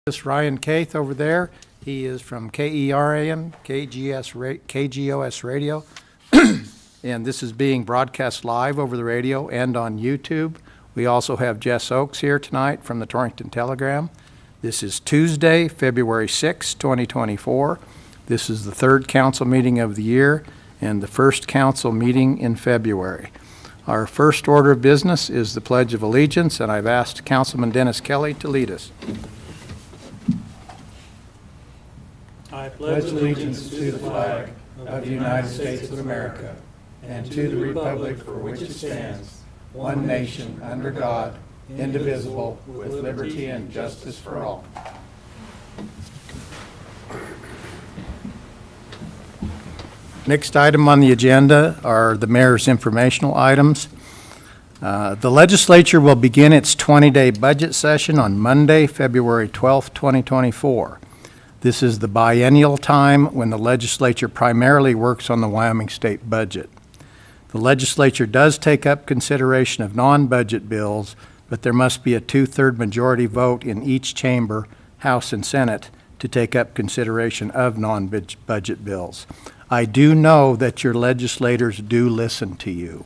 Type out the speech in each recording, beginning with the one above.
This Ryan Caith over there, he is from KERAM, KGOS Radio, and this is being broadcast live over the radio and on YouTube. We also have Jess Oakes here tonight from the Torrington Telegram. This is Tuesday, February 6, 2024. This is the third council meeting of the year and the first council meeting in February. Our first order of business is the Pledge of Allegiance, and I've asked Councilman Dennis Kelly to lead us. I pledge allegiance to the flag of the United States of America and to the republic for which it stands, one nation, under God, indivisible, with liberty and justice for all. Next item on the agenda are the mayor's informational items. The legislature will begin its 20-day budget session on Monday, February 12, 2024. This is the biennial time when the legislature primarily works on the Wyoming state budget. The legislature does take up consideration of non-budget bills, but there must be a two-thirds majority vote in each chamber, House and Senate, to take up consideration of non-budget bills. I do know that your legislators do listen to you.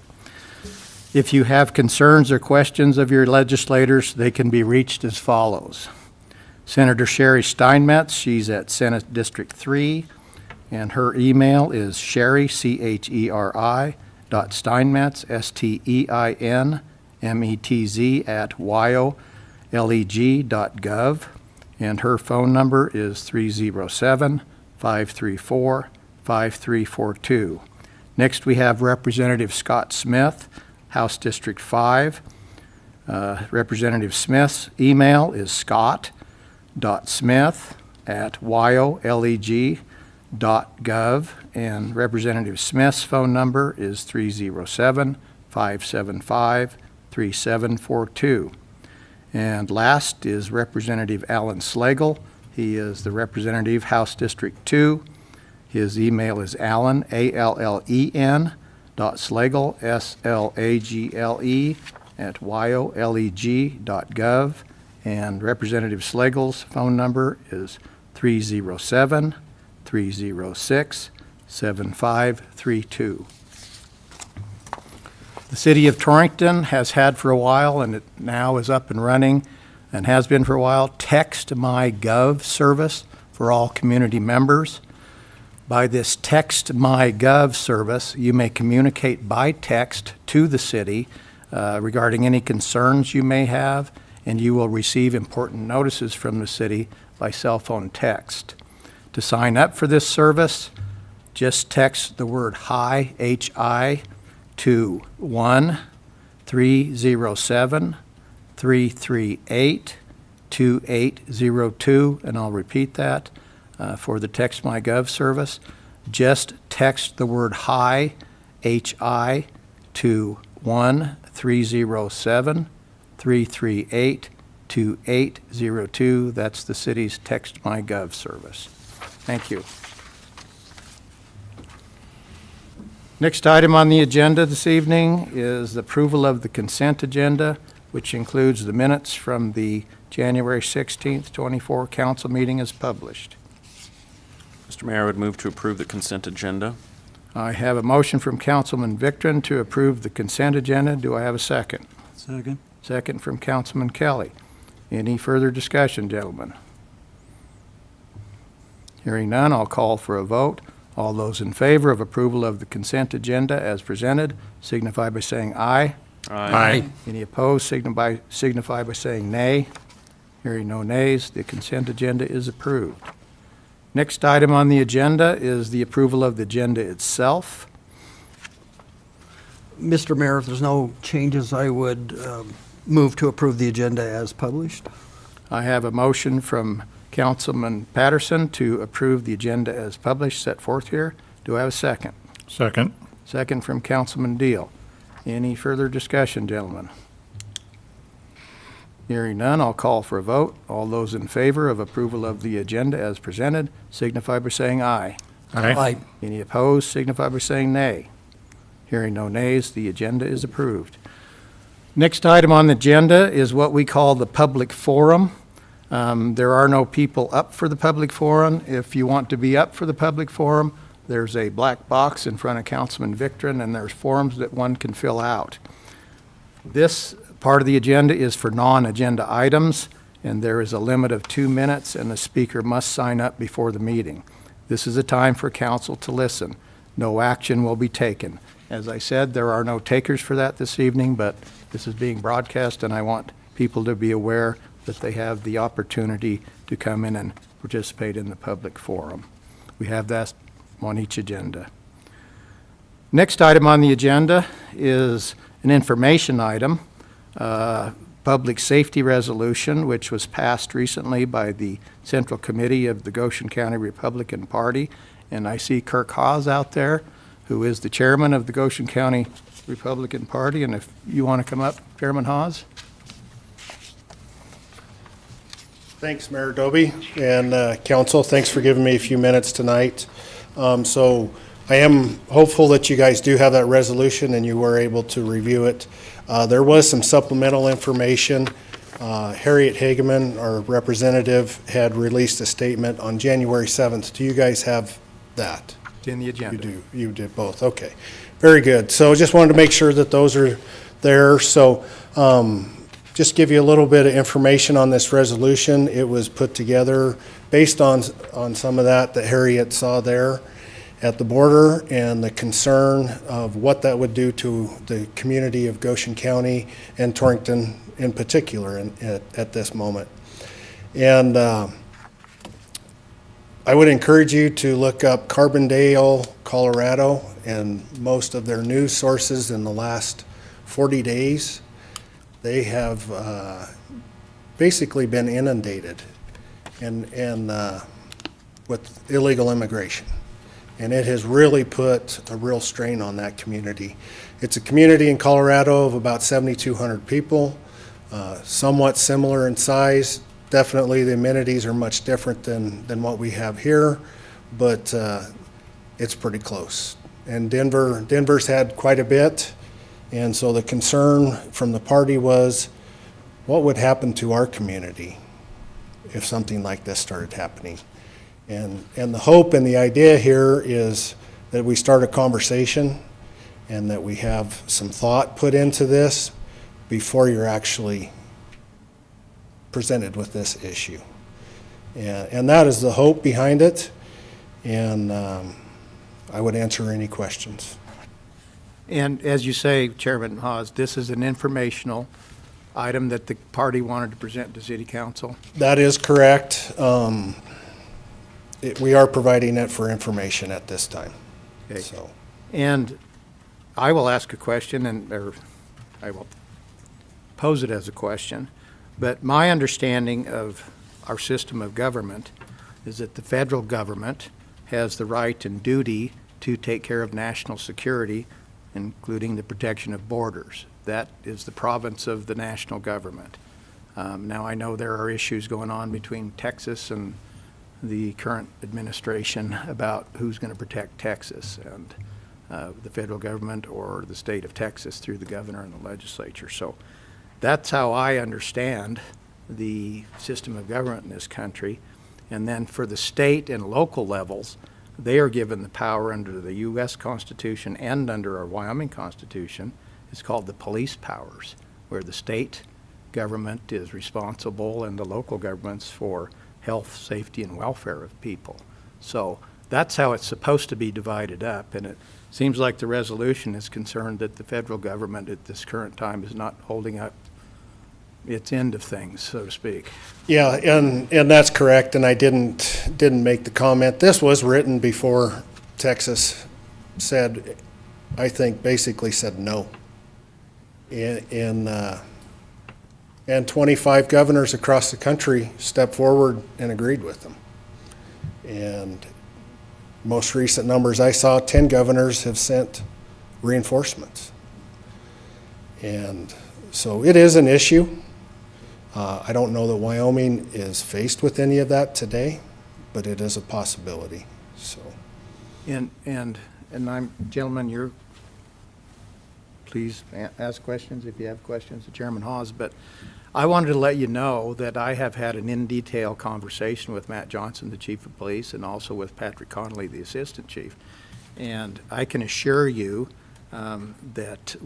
If you have concerns or questions of your legislators, they can be reached as follows. Senator Sherry Steinmetz, she's at Senate District 3, and her email is Sherry, Sherry.Steinmetz, STEINMETZ @yoleg.gov, and her phone number is 307-534-5342. Next, we have Representative Scott Smith, House District 5. Representative Smith's email is scott.smith@yoleg.gov, and Representative Smith's phone number is 307-575-3742. And last is Representative Alan Slagle. He is the representative, House District 2. His email is Allen, ALLEN, .slagle, SLAGLE, @yoleg.gov. And Representative Slagle's phone number is 307-306-7532. The City of Torrington has had for a while, and it now is up and running, and has been for a while, Text My Gov service for all community members. By this Text My Gov service, you may communicate by text to the city regarding any concerns you may have, and you will receive important notices from the city by cell phone text. To sign up for this service, just text the word HI, H-I, to 1-307-338-2802, and I'll repeat that for the Text My Gov service. Just text the word HI, H-I, to 1-307-338-2802. That's the city's Text My Gov service. Thank you. Next item on the agenda this evening is the approval of the consent agenda, which includes the minutes from the January 16th, 24 council meeting as published. Mr. Mayor, I would move to approve the consent agenda. I have a motion from Councilman Victron to approve the consent agenda. Do I have a second? Second. Second from Councilman Kelly. Any further discussion, gentlemen? Hearing none, I'll call for a vote. All those in favor of approval of the consent agenda as presented signify by saying aye. Aye. Any opposed signify by saying nay. Hearing no nays, the consent agenda is approved. Next item on the agenda is the approval of the agenda itself. Mr. Mayor, if there's no changes, I would move to approve the agenda as published. I have a motion from Councilman Patterson to approve the agenda as published, set forth here. Do I have a second? Second. Second from Councilman Deal. Any further discussion, gentlemen? Hearing none, I'll call for a vote. All those in favor of approval of the agenda as presented signify by saying aye. Aye. Any opposed signify by saying nay. Hearing no nays, the agenda is approved. Next item on the agenda is what we call the public forum. There are no people up for the public forum. If you want to be up for the public forum, there's a black box in front of Councilman Victorin, and there's forms that one can fill out. This part of the agenda is for non-agenda items, and there is a limit of 2 minutes, and the speaker must sign up before the meeting. This is a time for council to listen. No action will be taken. As I said, there are no takers for that this evening, but this is being broadcast, and I want people to be aware that they have the opportunity to come in and participate in the public forum. We have that on each agenda. Next item on the agenda is an information item, public safety resolution, which was passed recently by the Central Committee of the Goshen County Republican Party. And I see Kirk Haas out there, who is the chairman of the Goshen County Republican Party. And if you want to come up, Chairman Haas. Thanks, Mayor Doby, and council, thanks for giving me a few minutes tonight. So I am hopeful that you guys do have that resolution and you were able to review it. There was some supplemental information. Harriet Hageman, our representative, had released a statement on January 7th. Do you guys have that? It's in the agenda. You do. You did both. Okay. Very good. So just wanted to make sure that those are there. So just give you a little bit of information on this resolution. It was put together based on some of that Harriet saw there at the border and the concern of what that would do to the community of Goshen County and Torrington in particular at this moment. And I would encourage you to look up Carbondale, Colorado, and most of their news sources in the last 40 days. They have basically been inundated and with illegal immigration. And it has really put a real strain on that community. It's a community in Colorado of about 7,200 people, somewhat similar in size. Definitely the amenities are much different than what we have here, but it's pretty close. And Denver's had quite a bit. And so the concern from the party was, what would happen to our community if something like this started happening? And the hope and the idea here is that we start a conversation and that we have some thought put into this before you're actually presented with this issue. And that is the hope behind it. And I would answer any questions. And as you say, Chairman Haas, this is an informational item that the party wanted to present to City Council. That is correct. We are providing it for information at this time. Okay. So, And I will ask a question, or I will pose it as a question, but my understanding of our system of government is that the federal government has the right and duty to take care of national security, including the protection of borders. That is the province of the national government. Now, I know there are issues going on between Texas and the current administration about who's going to protect Texas, and the federal government or the state of Texas through the governor and the legislature. So that's how I understand the system of government in this country. And then for the state and local levels, they are given the power under the U.S. Constitution and under our Wyoming Constitution. It's called the police powers, where the state government is responsible and the local governments for health, safety, and welfare of people. So that's how it's supposed to be divided up. And it seems like the resolution is concerned that the federal government at this current time is not holding up its end of things, so to speak. yeah, and that's correct. And I didn't make the comment. This was written before Texas said, I think, basically said no. And 25 governors across the country stepped forward and agreed with them. And most recent numbers I saw, 10 governors have sent reinforcements. And so it is an issue. I don't know that Wyoming is faced with any of that today, but it is a possibility. So And I'm, gentlemen, please ask questions if you have questions of Chairman Hawes. But I wanted to let you know that I have had an in-detail conversation with Matt Johnson, the Chief of Police, and also with Patrick Connolly, the Assistant Chief. And I can assure you that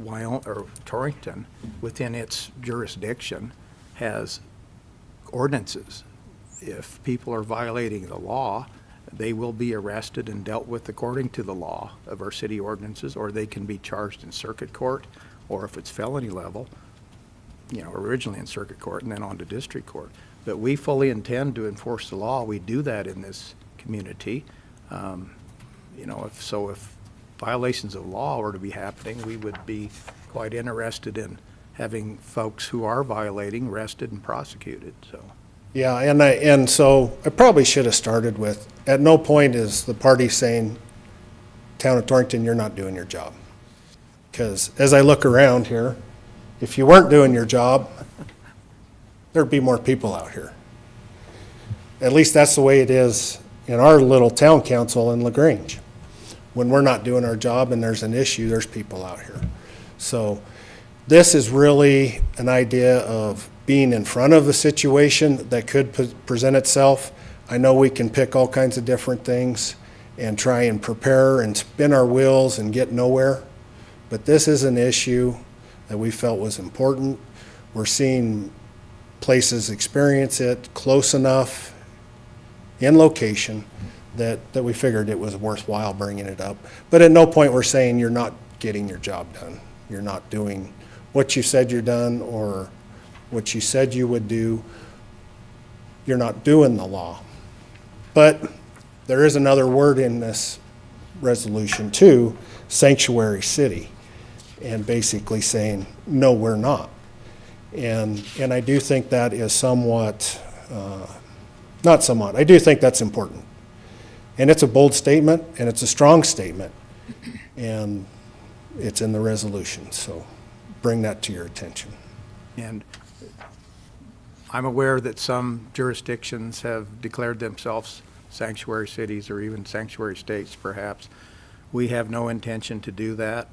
Torrington, within its jurisdiction, has ordinances. If people are violating the law, they will be arrested and dealt with according to the law of our city ordinances, or they can be charged in circuit court, or if it's felony level, originally in circuit court and then on to district court. But we fully intend to enforce the law. We do that in this community. If violations of law were to be happening, we would be quite interested in having folks who are violating arrested and prosecuted, so. Yeah, and so I probably should have started with, at no point is the party saying, Town of Torrington, you're not doing your job. Because as I look around here, if you weren't doing your job, there'd be more people out here. At least that's the way it is in our little town council in LaGrange. When we're not doing our job and there's an issue, there's people out here. So this is really an idea of being in front of the situation that could present itself. I know we can pick all kinds of different things and try and prepare and spin our wheels and get nowhere. But this is an issue that we felt was important. We're seeing places experience it close enough in location that we figured it was worthwhile bringing it up. But at no point we're saying you're not getting your job done. You're not doing what you said you're done or what you said you would do. You're not doing the law. But there is another word in this resolution too, sanctuary city, and basically saying, no, we're not. And I do think that is somewhat, not somewhat, I do think that's important. And it's a bold statement, and it's a strong statement, and it's in the resolution, so bring that to your attention. And I'm aware that some jurisdictions have declared themselves sanctuary cities or even sanctuary states, perhaps. We have no intention to do that.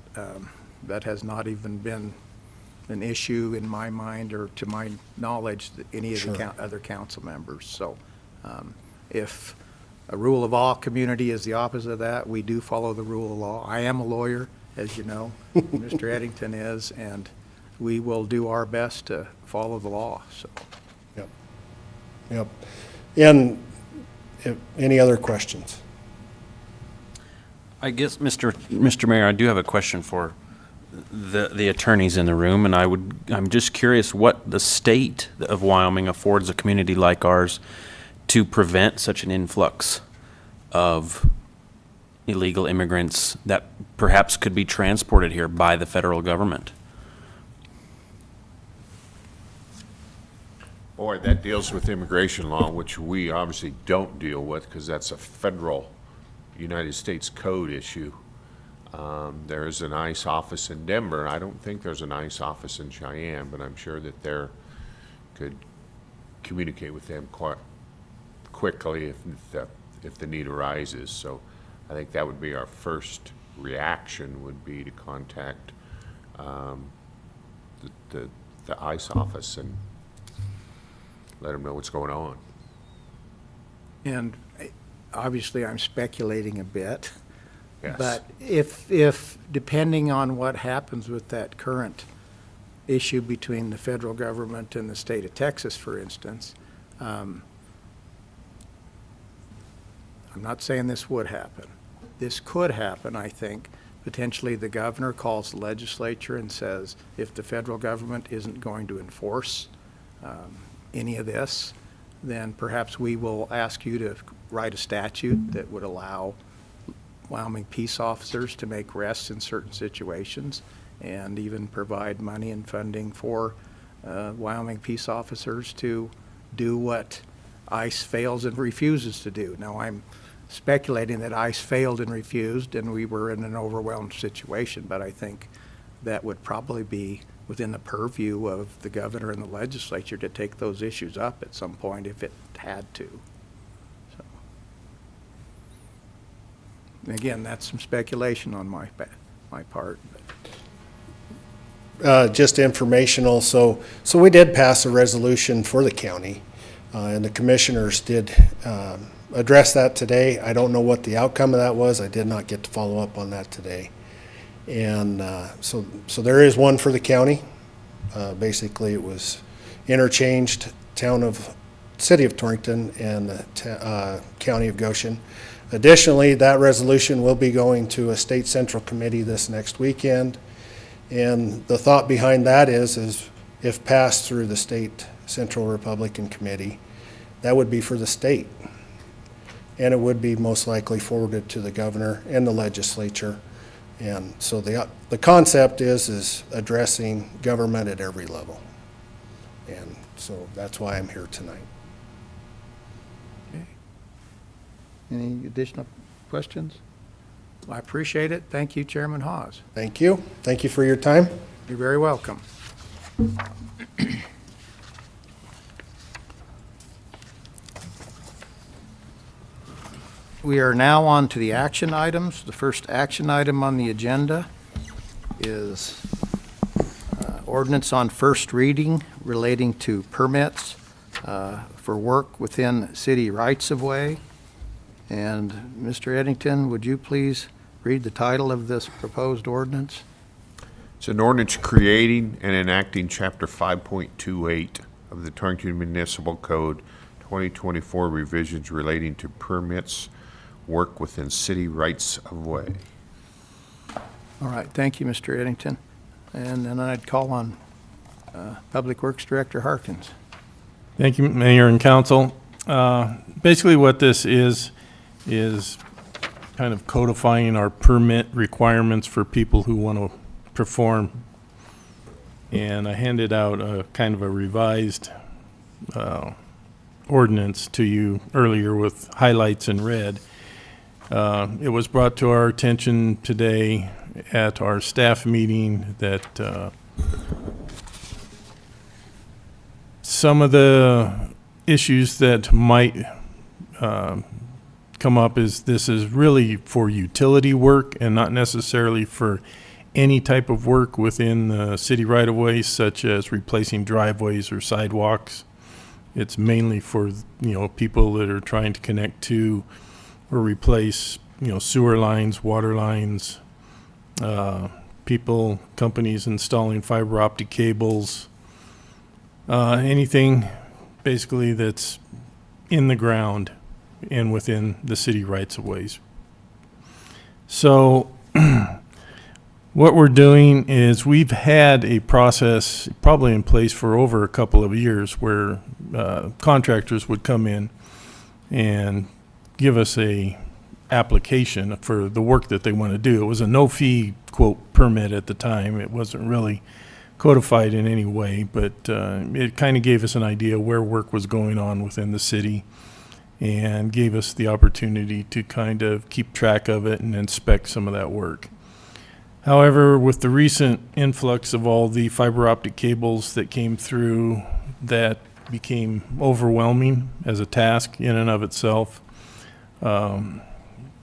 That has not even been an issue in my mind or to my knowledge that any of the other council members. So if a rule of law community is the opposite of that, we do follow the rule of law. I am a lawyer, as you know, Mr. Eddington is, and we will do our best to follow the law, so. Yep. And any other questions? I guess, Mr. Mayor, I do have a question for the attorneys in the room, and I'm just curious what the state of Wyoming affords a community like ours to prevent such an influx of illegal immigrants that perhaps could be transported here by the federal government. Boy, that deals with immigration law, which we obviously don't deal with because that's a federal United States Code issue. There is an ICE office in Denver. I don't think there's an ICE office in Cheyenne, but I'm sure that they could communicate with them quite quickly if the need arises. So I think that would be our first reaction, would be to contact the ICE office and let them know what's going on. And obviously I'm speculating a bit. Yes. But if depending on what happens with that current issue between the federal government and the state of Texas, for instance, I'm not saying this would happen. This could happen, I think. Potentially the governor calls the legislature and says, if the federal government isn't going to enforce any of this, then perhaps we will ask you to write a statute that would allow Wyoming peace officers to make arrests in certain situations and even provide money and funding for Wyoming peace officers to do what ICE fails and refuses to do. Now, I'm speculating that ICE failed and refused and we were in an overwhelmed situation, but I think that would probably be within the purview of the governor and the legislature to take those issues up at some point if it had to. So, and again, that's some speculation on my part. But. just informational. So we did pass a resolution for the county, and the commissioners did address that today. I don't know what the outcome of that was. I did not get to follow up on that today. And so there is one for the county. Basically, it was interchanged city of Torrington and the county of Goshen. Additionally, that resolution will be going to a state central committee this next weekend. And the thought behind that is if passed through the state central Republican committee, that would be for the state. And it would be most likely forwarded to the governor and the legislature. And so the concept is addressing government at every level. And so that's why I'm here tonight. Any additional questions? Well, I appreciate it. Thank you, Chairman Hawes. Thank you. Thank you for your time. You're very welcome. We are now on to the action items. The first action item on the agenda is ordinance on first reading relating to permits for work within city rights-of-way. And Mr. Eddington, would you please read the title of this proposed ordinance? It's an ordinance creating and enacting Chapter 5.28 of the Torrington Municipal Code 2024 revisions relating to permits work within city rights-of-way. All right, thank you, Mr. Eddington. And then I'd call on Public Works Director Harkins. Thank you, Mayor and Council. Basically what this is kind of codifying our permit requirements for people who want to perform. And I handed out a kind of a revised ordinance to you earlier with highlights in red. It was brought to our attention today at our staff meeting that some of the issues that might come up is this is really for utility work and not necessarily for any type of work within the city right-of-way, such as replacing driveways or sidewalks. It's mainly for, people that are trying to connect to or replace, sewer lines, water lines, companies installing fiber optic cables, anything basically that's in the ground and within the city rights-of-ways. So what we're doing is we've had a process probably in place for over a couple of years where contractors would come in and give us a application for the work that they want to do. It was a no-fee, quote, permit at the time. It wasn't really codified in any way, but it kind of gave us an idea where work was going on within the city and gave us the opportunity to kind of keep track of it and inspect some of that work. However, with the recent influx of all the fiber optic cables that came through, that became overwhelming as a task in and of itself.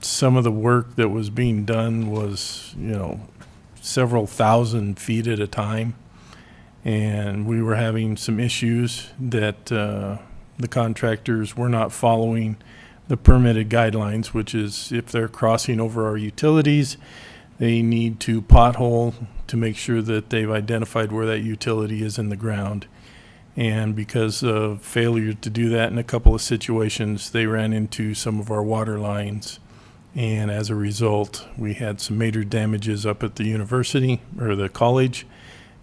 Some of the work that was being done was, several thousand feet at a time. And we were having some issues that the contractors were not following the permitted guidelines, which is if they're crossing over our utilities, they need to pothole to make sure that they've identified where that utility is in the ground. And because of failure to do that in a couple of situations, they ran into some of our water lines. And as a result, we had some major damages up at the university or the college,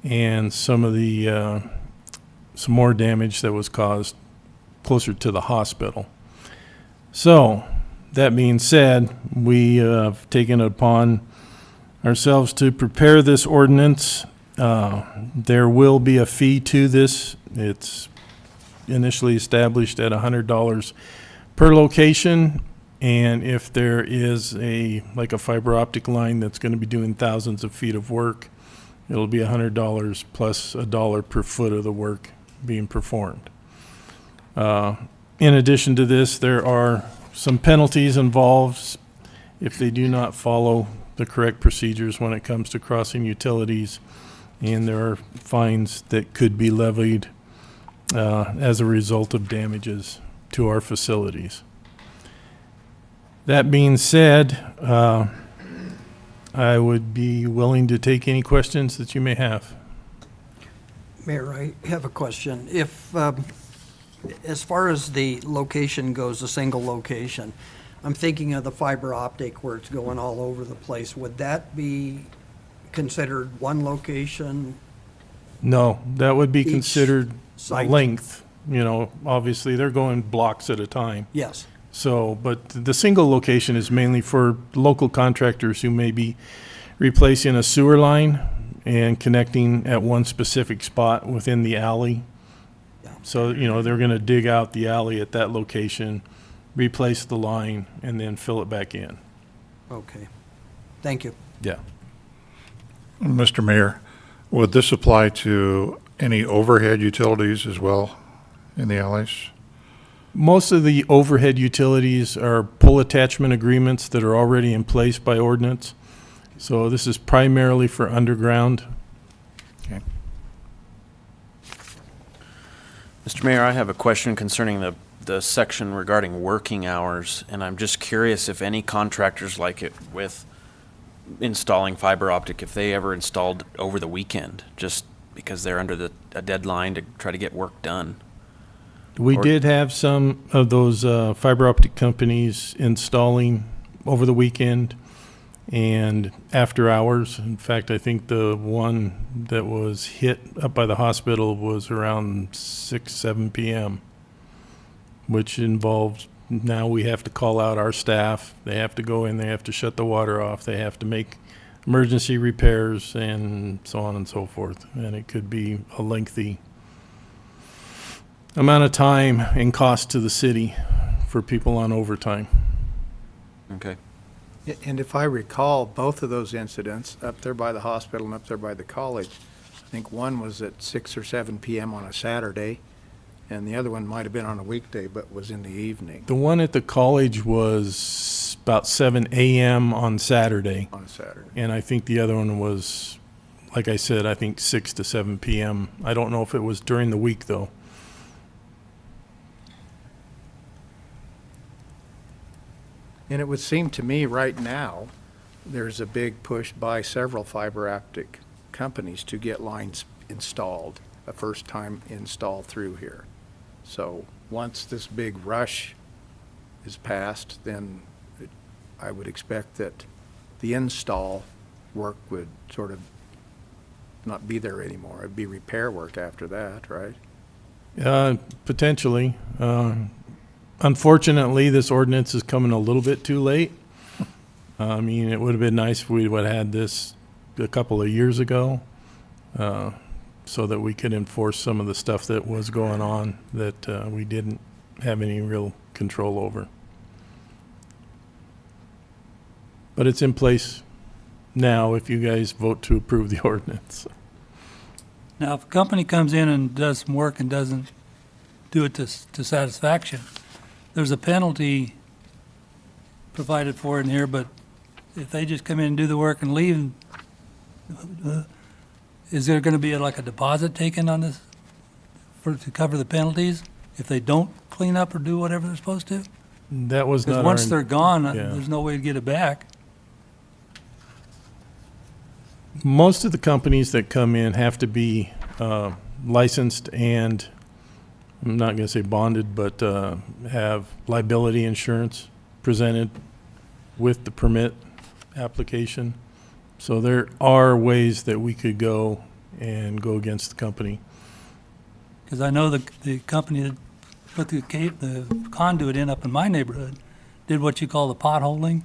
and some of the some more damage that was caused closer to the hospital. So that being said, we have taken it upon ourselves to prepare this ordinance. There will be a fee to this. It's initially established at $100 per location. And if there is a fiber optic line that's going to be doing thousands of feet of work, it'll be $100 plus $1 per foot of the work being performed. In addition to this, there are some penalties involved if they do not follow the correct procedures when it comes to crossing utilities and there are fines that could be levied as a result of damages to our facilities. That being said, I would be willing to take any questions that you may have. Mayor, I have a question. If, as far as the location goes, a single location, I'm thinking of the fiber optic where it's going all over the place. Would that be considered one location? No, that would be Each considered a site? length. You know, obviously, they're going blocks at a time. Yes. So, but the single location is mainly for local contractors who may be replacing a sewer line and connecting at one specific spot within the alley. Yeah. So, you know, they're gonna dig out the alley at that location, replace the line, and then fill it back in. Okay. Thank you. Yeah. Mr. Mayor, would this apply to any overhead utilities as well in the alleys? Most of the overhead utilities are pull attachment agreements that are already in place by ordinance. So this is primarily for underground. Okay. Mr. Mayor, I have a question concerning the section regarding working hours, and I'm just curious if any contractors like it with installing fiber optic, if they ever installed over the weekend, just because they're under a deadline to try to get work done. We Or- did have some of those fiber optic companies installing over the weekend and after hours. In fact, I think the one that was hit up by the hospital was around 6, 7 p.m., which involves now we have to call out our staff. They have to go in, they have to shut the water off, they have to make emergency repairs and so on and so forth. And it could be a lengthy amount of time and cost to the city for people on overtime. Okay. And if I recall, both of those incidents, up there by the hospital and up there by the college, I think one was at 6 or 7 p.m. on a Saturday, and the other one might have been on a weekday, but was in the evening The one at the college was about 7 a.m. on Saturday, on a Saturday. and I think the other one was, like I said, I think 6 to 7 p.m. I don't know if it was during the week, though. And it would seem to me right now, there's a big push by several fiber optic companies to get lines installed, a first time install through here. So once this big rush is passed, then I would expect that the install work would sort of not be there anymore. It'd be repair work after that, right? Potentially. Unfortunately, this ordinance is coming a little bit too late. I mean, it would have been nice if we would have had this a couple of years ago, so that we could enforce some of the stuff that was going on that we didn't have any real control over. But it's in place now if you guys vote to approve the ordinance. Now, if a company comes in and does some work and doesn't do it to satisfaction, there's a penalty provided for in here, but if they just come in and do the work and leave, is there going to be like a deposit taken on this to cover the penalties if they don't clean up or do whatever they're supposed to? That was not Because our... once they're gone, yeah. there's no way to get it back. Most of the companies that come in have to be licensed and, I'm not going to say bonded, but have liability insurance presented with the permit application. So there are ways that we could go and go against the company. Because I know the company that put the conduit in up in my neighborhood did what you call the potholing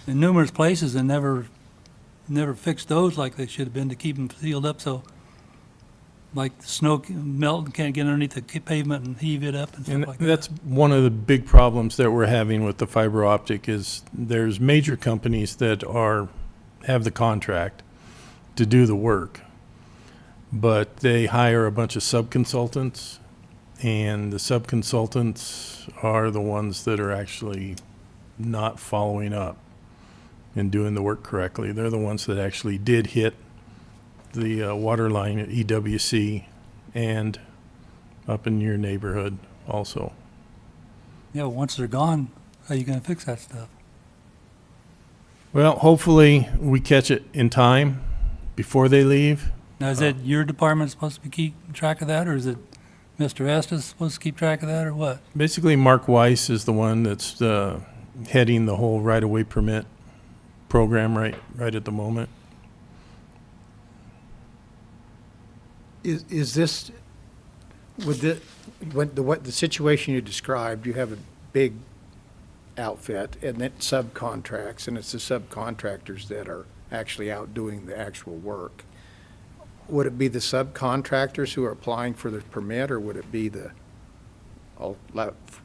in numerous places and never fixed those like they should have been to keep them sealed up. So like the snow melt and can't get underneath the pavement and heave it up and stuff And like that. that's one of the big problems that we're having with the fiber optic is there's major companies that have the contract to do the work, but they hire a bunch of sub-consultants, and the sub-consultants are the ones that are actually not following up and doing the work correctly. They're the ones that actually did hit the water line at EWC and up in your neighborhood also. Yeah, well, once they're gone, how are you gonna fix that stuff? Well, hopefully we catch it in time before they leave. Now, is it your department supposed to be keeping track of that, or is it Mr. Estes supposed to keep track of that, or what? Basically, Mark Weiss is the one that's heading the whole right-of-way permit program right at the moment. Is this, with the situation you described, you have a big outfit and it subcontracts, and it's the subcontractors that are actually out doing the actual work. Would it be the subcontractors who are applying for the permit, or would it be I'll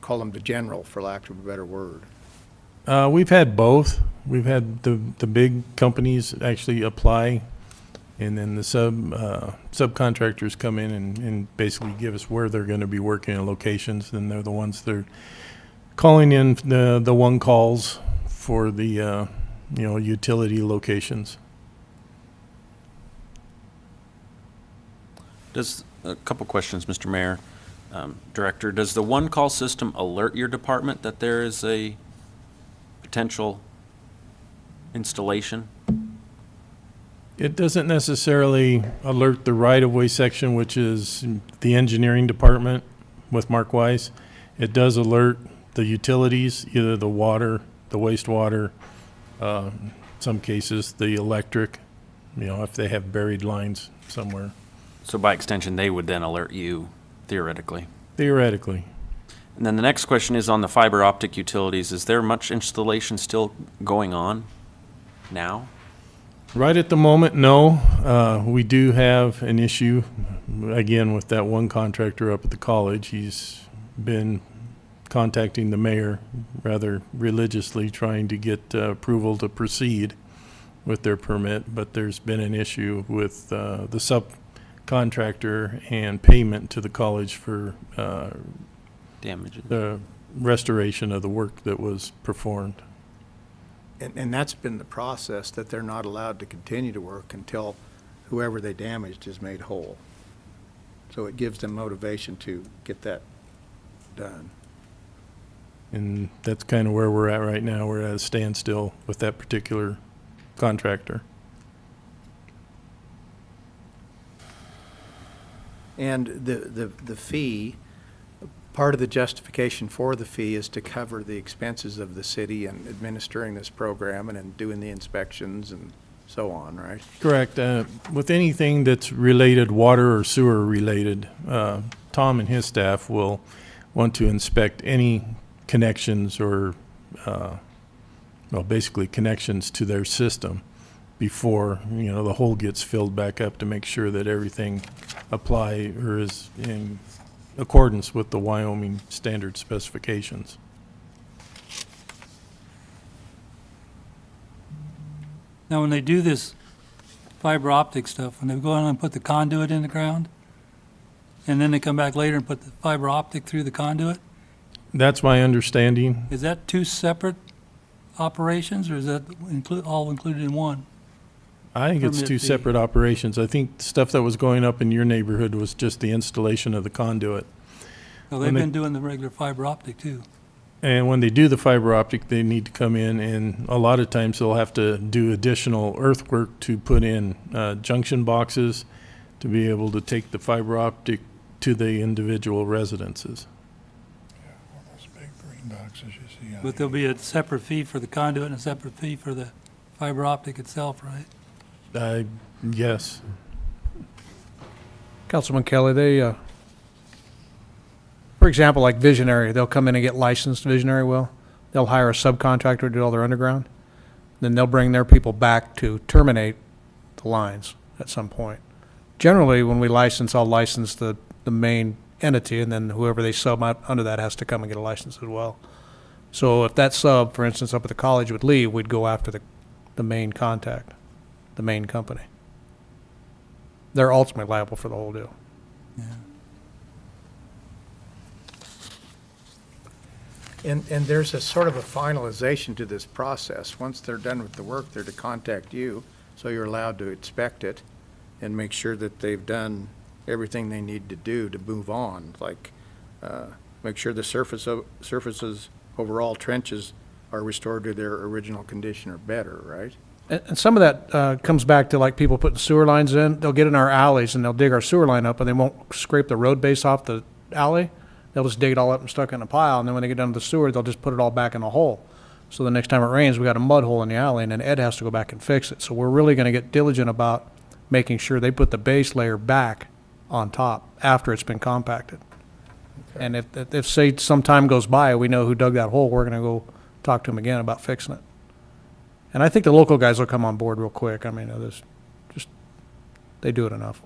call them the general, for lack of a better word? We've had both. We've had the big companies actually apply, and then the subcontractors come in and basically give us where they're going to be working and locations, and they're the ones that are calling in the one calls for the utility locations. A couple questions, Mr. Mayor. Director, does the one-call system alert your department that there is a potential installation? It doesn't necessarily alert the right-of-way section, which is the engineering department with Mark Weiss. It does alert the utilities, either the water, the wastewater, some cases the electric, if they have buried lines somewhere. So by extension, they would then alert you, theoretically. Theoretically. And then the next question is on the fiber optic utilities. Is there much installation still going on now? Right at the moment, no. We do have an issue, again, with that one contractor up at the college. He's been contacting the mayor rather religiously, trying to get approval to proceed with their permit, but there's been an issue with the subcontractor and payment to the college for Damages. the restoration of the work that was performed. And that's been the process, that they're not allowed to continue to work until whoever they damaged is made whole. So it gives them motivation to get that done. And that's kind of where we're at right now. We're at a standstill with that particular contractor. And the fee, part of the justification for the fee is to cover the expenses of the city in administering this program and in doing the inspections and so on, right? Correct. With anything that's related, water or sewer related, Tom and his staff will want to inspect any connections or, basically connections to their system before, the hole gets filled back up, to make sure that everything apply or is in accordance with the Wyoming standard specifications. Now, when they do this fiber optic stuff, when they go in and put the conduit in the ground, and then they come back later and put the fiber optic through the conduit, That's my understanding. is that two separate operations, or is that all included in one? I think it's Permit two fee. separate operations. I think the stuff that was going up in your neighborhood was just the installation of the conduit. Well, When they've they- been doing the regular fiber optic too. And when they do the fiber optic, they need to come in, and a lot of times they'll have to do additional earthwork to put in junction boxes to be able to take the fiber optic to the individual residences. Those big green boxes you see out But there'll be a separate fee for the conduit and a separate fee for the fiber optic itself, right? Yes. Councilman Kelly, they, for example, like Visionary, they'll come in and get licensed, Visionary will. They'll hire a subcontractor to do all their underground. Then they'll bring their people back to terminate the lines at some point. Generally, when we license, I'll license the main entity, and then whoever they sub out under that has to come and get a license as well. So if that sub, for instance, up at the college would leave, we'd go after the main contact, the main company. They're ultimately liable for the whole deal. And there's a sort of a finalization to this process. Once they're done with the work, they're to contact you, so you're allowed to inspect it. and make sure that they've done everything they need to do to move on, like make sure the surfaces over all trenches are restored to their original condition or better, right? And some of that comes back to like people putting sewer lines in. They'll get in our alleys and they'll dig our sewer line up and they won't scrape the road base off the alley. They'll just dig it all up and stuck it in a pile, and then when they get down to the sewer, they'll just put it all back in a hole. So the next time it rains, we got a mud hole in the alley, and then Ed has to go back and fix it. So we're really gonna get diligent about making sure they put the base layer back on top after it's been compacted. And if say some time goes by, we know who dug that hole, we're gonna go talk to them again about fixing it. And I think the local guys will come on board real quick. I mean, they do it enough.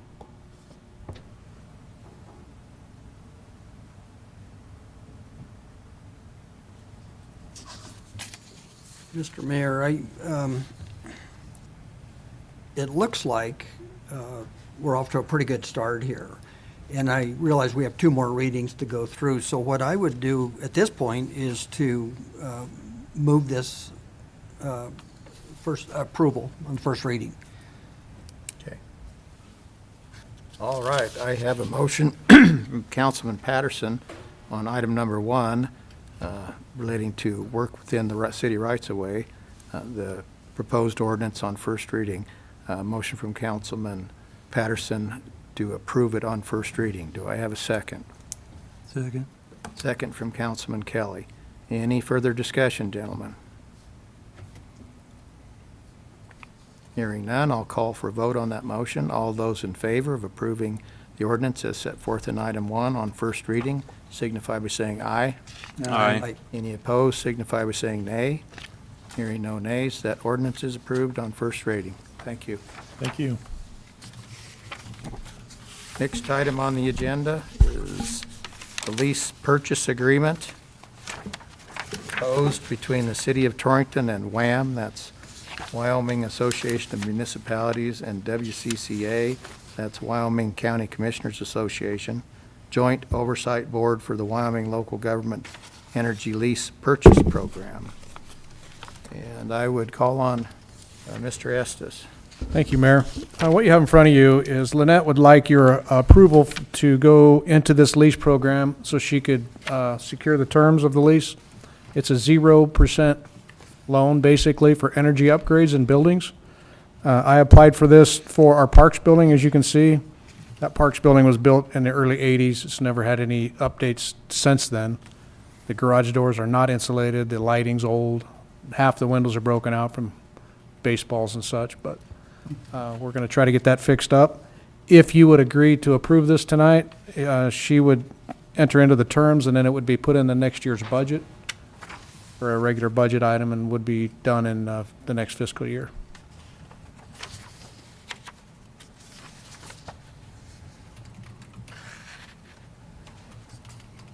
Mr. Mayor, it looks like we're off to a pretty good start here. And I realize we have 2 more readings to go through. So what I would do at this point is to move this first approval on first reading. Okay. All right, I have a motion from Councilman Patterson on item number 1 relating to work within the city rights-of-way, the proposed ordinance on first reading. Motion from Councilman Patterson to approve it on first reading. Do I have a second? Second. Second from Councilman Kelly. Any further discussion, gentlemen? Hearing none, I'll call for a vote on that motion. All those in favor of approving the ordinance as set forth in item 1 on first reading signify by saying aye. Aye. Any opposed signify by saying nay. Hearing no nays, that ordinance is approved on first reading. Thank you. Thank you. Next item on the agenda is the lease purchase agreement proposed between the City of Torrington and WAM, that's Wyoming Association of Municipalities, and WCCA, that's Wyoming County Commissioners Association, Joint Oversight Board for the Wyoming Local Government Energy Lease Purchase Program. And I would call on Mr. Estes. Thank you, Mayor. What you have in front of you is Lynette would like your approval to go into this lease program so she could secure the terms of the lease. It's a 0% loan, basically, for energy upgrades in buildings. I applied for this for our Parks building, as you can see. That Parks building was built in the early 80s. It's never had any updates since then. The garage doors are not insulated. The lighting's old. Half the windows are broken out from baseballs and such, but we're going to try to get that fixed up. If you would agree to approve this tonight, she would enter into the terms, and then it would be put in the next year's budget for a regular budget item and would be done in the next fiscal year.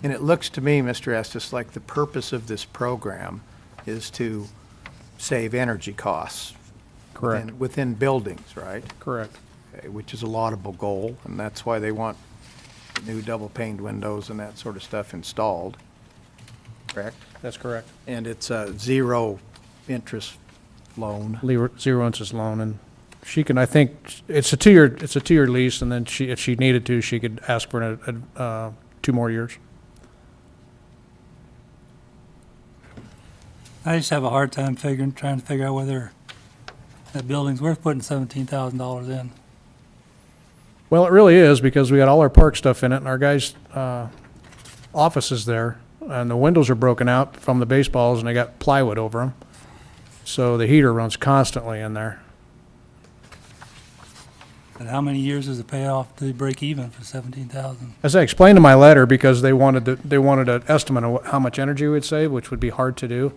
And it looks to me, Mr. Estes, like the purpose of this program is to save energy costs. Correct. Within buildings, right? Correct. Okay, which is a laudable goal, and that's why they want new double-paned windows and that sort of stuff installed, correct? That's correct. And it's a zero-interest loan. Zero interest loan, and she can, I think, it's a two-year lease, and then if she needed to, she could ask for 2 more years. I just have a hard time trying to figure out whether that building's worth putting $17,000 in. Well, it really is, because we got all our park stuff in it, and our guys' offices there, and the windows are broken out from the baseballs, and they got plywood over them. So the heater runs constantly in there. And how many years does it pay off to break even for $17,000? As I explained in my letter, because they wanted an estimate of how much energy we'd save, which would be hard to do.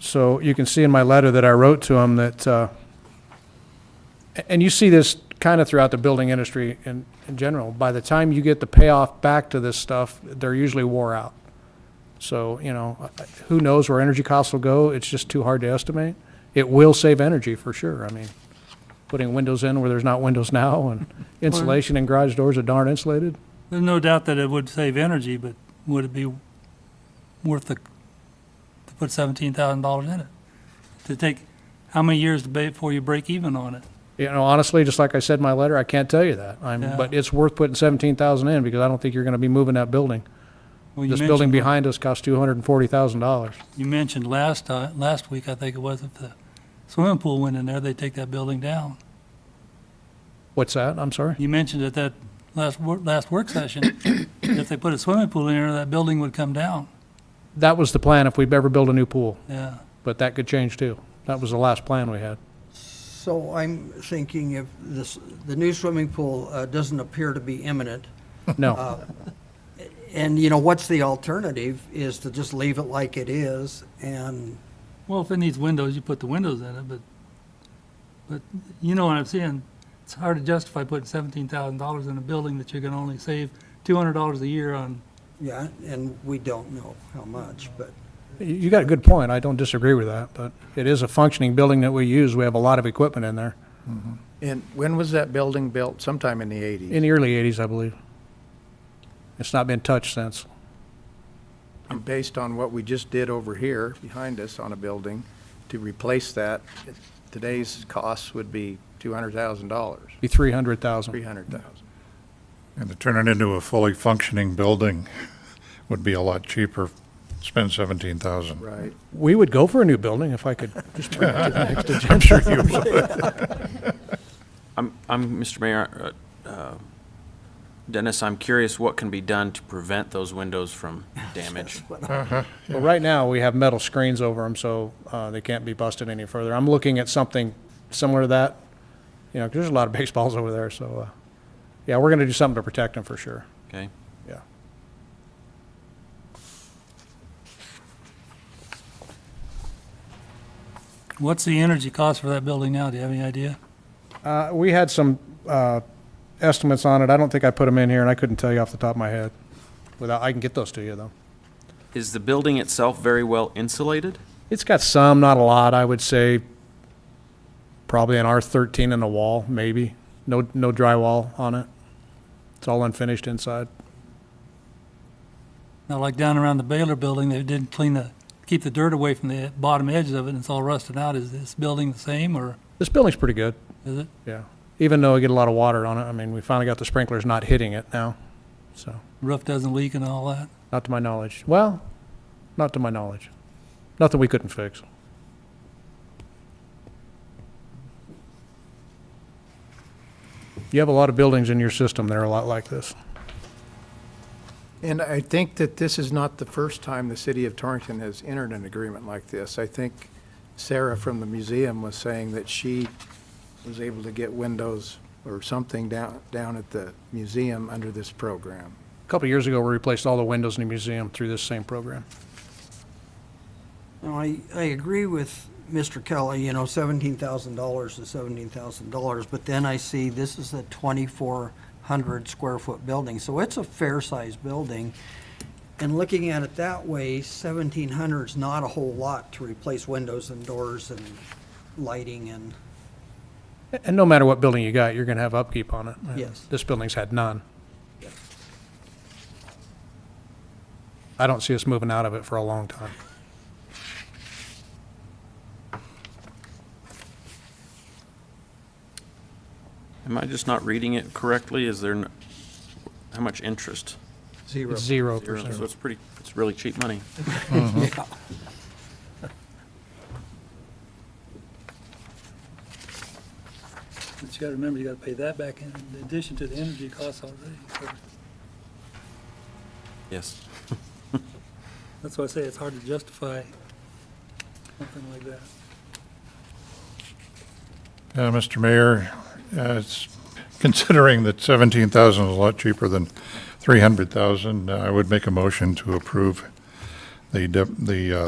So you can see in my letter that I wrote to them that, and you see this kind of throughout the building industry in general, by the time you get the payoff back to this stuff, they're usually wore out. So, you know, who knows where energy costs will go? It's just too hard to estimate. It will save energy for sure. I mean, putting windows in where there's not windows now, and insulation in garage doors that aren't insulated. There's no doubt that it would save energy, but would it be worth to put $17,000 in it? To take how many years to pay before you break even on it? You know, honestly, just like I said in my letter, I can't tell you that. Yeah. But it's worth putting 17,000 in because I don't think you're gonna be moving that building. Well, you This building mentioned- behind us costs $240,000. You mentioned last week, I think it was, if the swimming pool went in there, they'd take that building down. What's that? I'm sorry? You mentioned at that last work session, if they put a swimming pool in there, that building would come down. That was the plan if we ever build a new pool, Yeah. but that could change too. That was the last plan we had. So I'm thinking if the new swimming pool doesn't appear to be imminent, No, and, you know, what's the alternative is to just leave it like it is, and, Well, if it needs windows, you put the windows in it, but you know what I'm saying? It's hard to justify putting $17,000 in a building that you're gonna only save $200 a year on. yeah, and we don't know how much, but you got a good point. I don't disagree with that, but it is a functioning building that we use. We have a lot of equipment in there. And when was that building built? Sometime in the 80s? In the early 80s, I believe. It's not been touched since. And based on what we just did over here behind us on a building, to replace that, today's cost would be $200,000, Be 300,000. $300,000. And to turn it into a fully functioning building would be a lot cheaper, spend 17,000. Right. We would go for a new building if I could just turn it to the next agenda. I'm sure you would. I'm, Mr. Mayor, Dennis, I'm curious what can be done to prevent those windows from damage? Well, right now, we have metal screens over them, so they can't be busted any further. I'm looking at something similar to that, you know, 'cause there's a lot of baseballs over there, so, yeah, we're gonna do something to protect them for sure, Okay? yeah. What's the energy cost for that building now? Do you have any idea? We had some estimates on it. I don't think I put them in here, and I couldn't tell you off the top of my head. I can get those to you, though. Is the building itself very well insulated? It's got some, not a lot, I would say probably an R13 in the wall, maybe. No drywall on it. It's all unfinished inside. Now, like down around the Baylor building, they didn't keep the dirt away from the bottom edges of it, and it's all rusted out. Is this building the same, or This building's pretty good, is it? yeah. Even though we get a lot of water on it, I mean, we finally got the sprinklers not hitting it now, so, Roof doesn't leak and all that? not to my knowledge. Well, not to my knowledge. Nothing we couldn't fix. You have a lot of buildings in your system that are a lot like this. And I think that this is not the first time the city of Torrington has entered an agreement like this. I think Sarah from the museum was saying that she was able to get windows or something down at the museum under this program. A couple of years ago, we replaced all the windows in the museum through this same program. no, I agree with Mr. Kelly, you know, $17,000 is $17,000, but then I see this is a 2,400 square foot building, so it's a fair-sized building. And looking at it that way, 1,700 is not a whole lot to replace windows and doors and lighting and, And no matter what building you got, you're gonna have upkeep on it. Yes. This building's had none. I don't see us moving out of it for a long time. Am I just not reading it correctly? Is there, how much interest? zero. It's 0%. So it's really cheap money. Yeah. But you gotta remember, you gotta pay that back in addition to the energy costs already. So Yes. that's why I say it's hard to justify something like that. Mr. Mayor, considering that 17,000 is a lot cheaper than 300,000, I would make a motion to approve the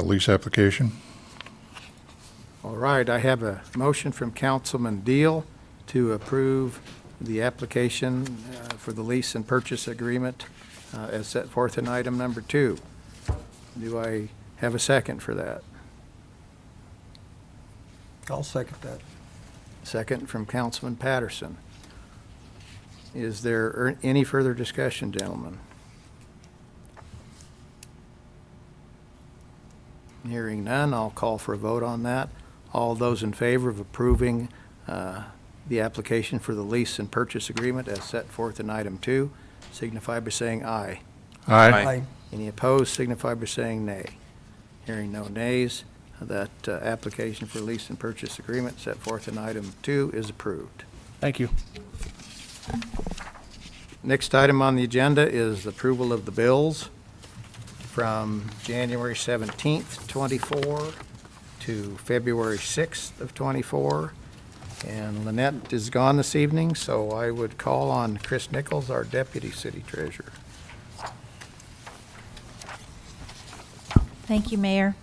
lease application. All right, I have a motion from Councilman Deal to approve the application for the lease and purchase agreement as set forth in item number 2. Do I have a second for that? I'll second that. Second from Councilman Patterson. Is there any further discussion, gentlemen? Hearing none, I'll call for a vote on that. All those in favor of approving the application for the lease and purchase agreement as set forth in item 2, signify by saying aye. Aye. Any opposed, signify by saying nay. Hearing no nays, that application for lease and purchase agreement set forth in item 2 is approved. Thank you. Next item on the agenda is approval of the bills from January 17th, 24 to February 6th of 24. And Lynette is gone this evening, so I would call on Chris Nichols, our Deputy City Treasurer. Thank you, Mayor.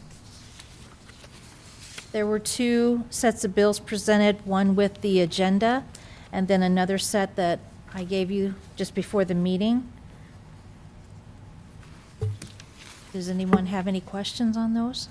There were 2 sets of bills presented, one with the agenda, and then another set that I gave you just before the meeting. Does anyone have any questions on those?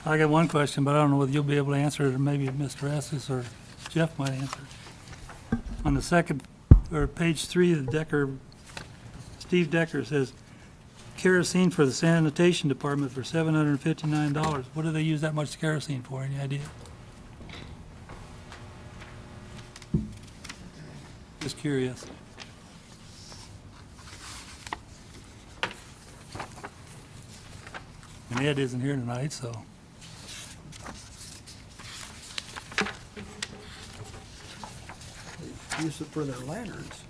I got one question, but I don't know whether you'll be able to answer it, or maybe Mr. Estes or Jeff might answer. On the second, or page 3 of the Decker, Steve Decker says, kerosene for the sanitation department for $759. What do they use that much kerosene for? Any idea? Just curious. And Ed isn't here tonight, so. Use it for their lanterns.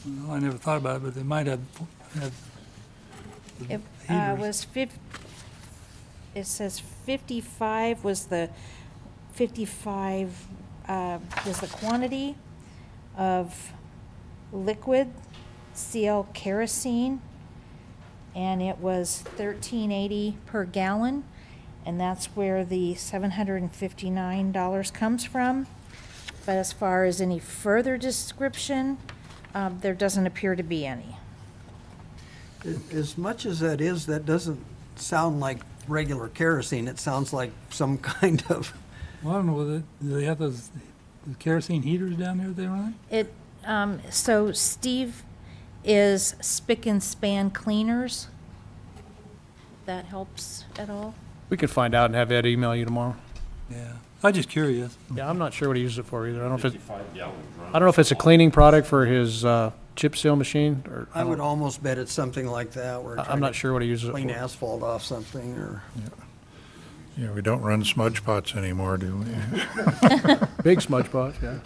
Well, I never thought about it, but they might have It heaters. was it says 55 was the, 55 was the quantity of liquid CL kerosene, and it was $13.80 per gallon, and that's where the $759 comes from. But as far as any further description, there doesn't appear to be any. As much as that is, that doesn't sound like regular kerosene. It sounds like some kind of, Well, I don't know whether, do they have those kerosene heaters down there they run? So Steve is Spick and Span Cleaners. That helps at all? We could find out and have Ed email you tomorrow. Yeah, I'm just curious. Yeah, I'm not sure what he uses it for either. I don't know if it's a cleaning product for his chip seal machine, or I would almost bet it's something like that, where I'm not sure what he uses it clean for. asphalt off something, or. Yeah, we don't run smudge pots anymore, do we? Big smudge pot, yeah.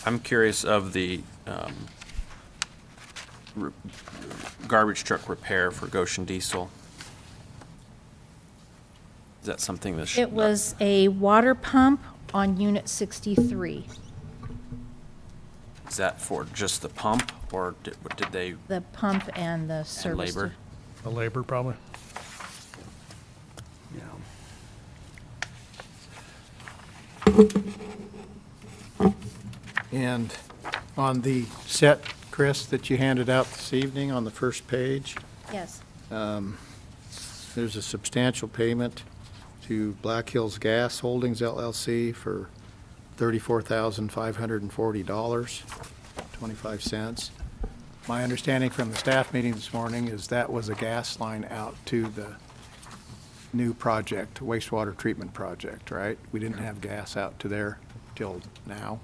I'm curious of the garbage truck repair for Goshen Diesel. Is that something that should? It was a water pump on Unit 63. Is that for just the pump, or did they, The pump and the and service. labor? The labor, probably. Yeah. And on the set, Chris, that you handed out this evening on the first page, Yes. there's a substantial payment to Black Hills Gas Holdings LLC for $34,540.25. My understanding from the staff meeting this morning is that was a gas line out to the new project, wastewater treatment project, right? We didn't have gas out to there till now.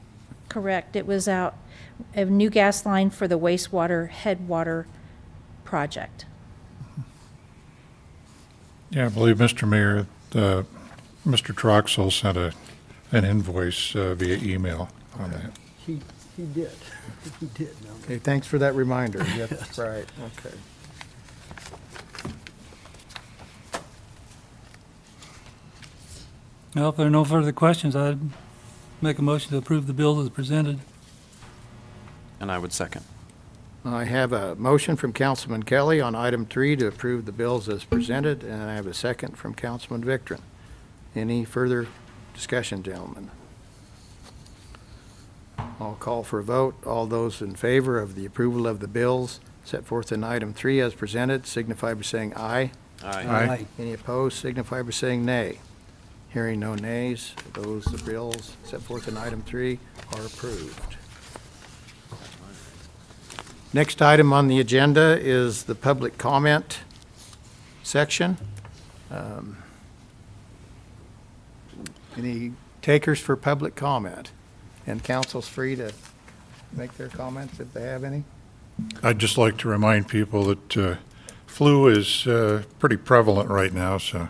Correct. It was out, a new gas line for the wastewater headwater project. Yeah, I believe, Mr. Mayor, Mr. Troxel sent an invoice via email on that. He did. He did. No. Okay, thanks for that reminder. Yep, right, okay. Well, if there are no further questions, I'd make a motion to approve the bills as presented. And I would second. I have a motion from Councilman Kelly on item 3 to approve the bills as presented, and I have a second from Councilman Victorin. Any further discussion, gentlemen? I'll call for a vote. All those in favor of the approval of the bills set forth in item 3 as presented signify by saying aye. Aye. Any opposed signify by saying nay. Hearing no nays, those bills set forth in item 3 are approved. Next item on the agenda is the public comment section. Any takers for public comment? And council's free to make their comments if they have any. I'd just like to remind people that flu is pretty prevalent right now, so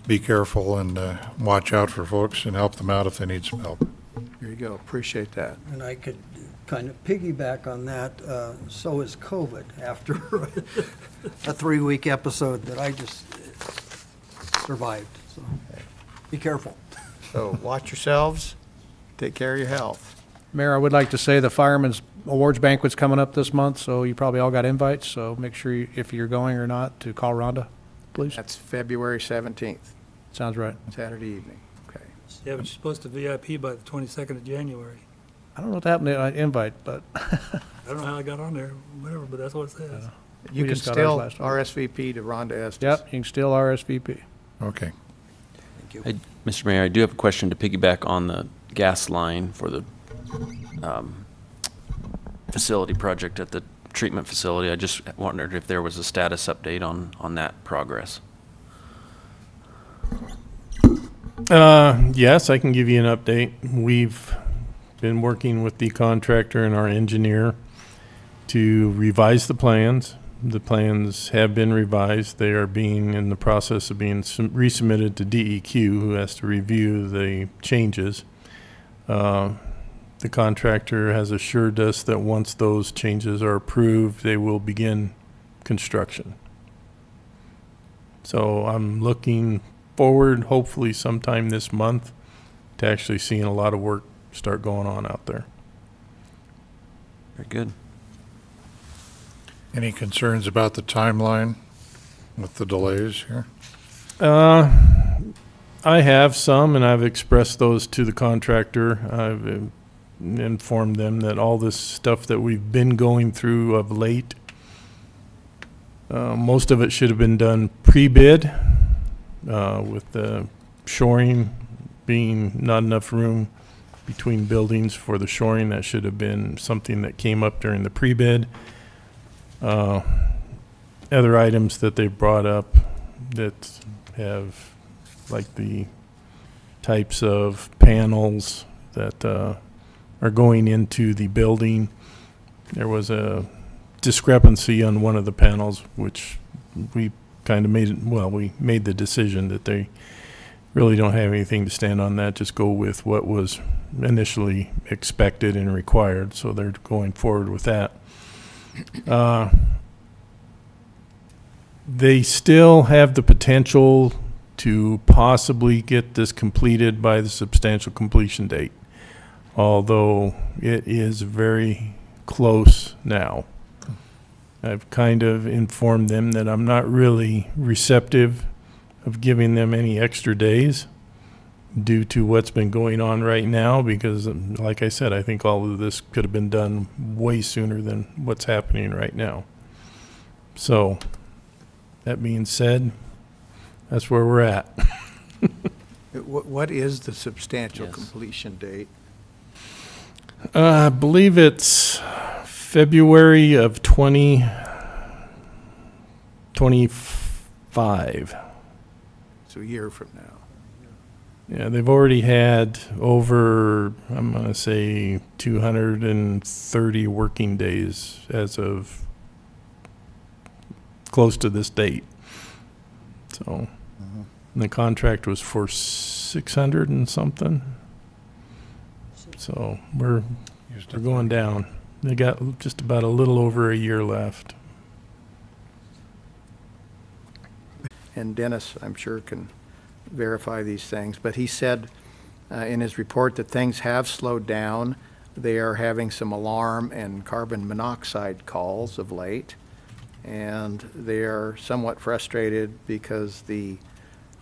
be careful and watch out for folks and help them out if they need some help. Here you go. Appreciate that. And I could kind of piggyback on that. So is COVID after a 3-week episode that I just survived. So be careful. So watch yourselves. Take care of your health. Mayor, I would like to say the Fireman's Awards Banquet's coming up this month, so you probably all got invites, so make sure, if you're going or not, to call Rhonda, please. That's February 17th, Sounds right. Saturday evening. Okay. Yeah, but you're supposed to VIP by the 22nd of January. I don't know what happened to invite, but I don't know how I got on there, whatever, but that's what it says. You We can just got still ours last week. RSVP to Rhonda Estes. yep, you can still RSVP. Okay. Hey, Mr. Mayor, I do have a question to piggyback on the gas line for the facility project at the treatment facility. I just wondered if there was a status update on that progress. Yes, I can give you an update. We've been working with the contractor and our engineer to revise the plans. The plans have been revised. They are being in the process of being resubmitted to DEQ, who has to review the changes. The contractor has assured us that once those changes are approved, they will begin construction. So I'm looking forward, hopefully sometime this month, to actually seeing a lot of work start going on out there. Very good. Any concerns about the timeline with the delays here? I have some, and I've expressed those to the contractor. I've informed them that all this stuff that we've been going through of late, most of it should have been done pre-bid, with the shoring being not enough room between buildings for the shoring. That should have been something that came up during the pre-bid. Other items that they've brought up that have, like the types of panels that are going into the building. There was a discrepancy on one of the panels, which we kind of we made the decision that they really don't have anything to stand on that, just go with what was initially expected and required, so they're going forward with that. They still have the potential to possibly get this completed by the substantial completion date, although it is very close now. I've kind of informed them that I'm not really receptive of giving them any extra days due to what's been going on right now, because like I said, I think all of this could have been done way sooner than what's happening right now. So, that being said, that's where we're at. What is the substantial Yes. completion date? I believe it's February of 2025. So a year from now. Yeah, they've already had over, I'm going to say, 230 working days as of close to this date. So, and the contract was for 600 and something. So we're going down. They got just about a little over a year left. And Dennis, I'm sure, can verify these things, but he said in his report that things have slowed down. They are having some alarm and carbon monoxide calls of late, and they are somewhat frustrated because the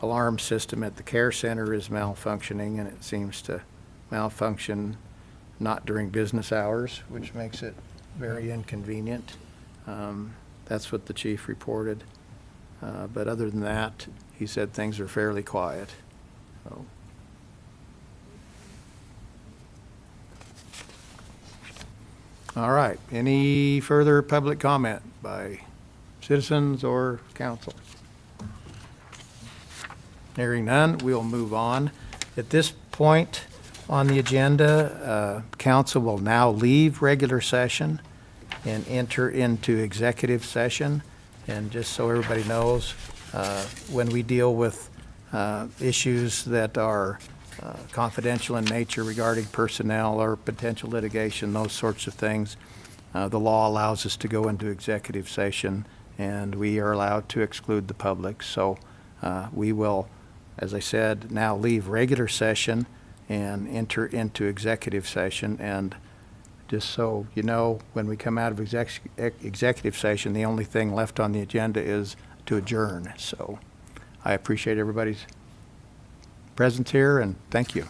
alarm system at the care center is malfunctioning, and it seems to malfunction not during business hours, which makes it very inconvenient. That's what the chief reported. But other than that, he said things are fairly quiet. So. All right, any further public comment by citizens or council? Hearing none, we'll move on. At this point on the agenda, council will now leave regular session and enter into executive session. And just so everybody knows, when we deal with issues that are confidential in nature regarding personnel or potential litigation, those sorts of things, the law allows us to go into executive session, and we are allowed to exclude the public. So we will, as I said, now leave regular session and enter into executive session. And just so you know, when we come out of executive session, the only thing left on the agenda is to adjourn. So I appreciate everybody's presence here, and thank you.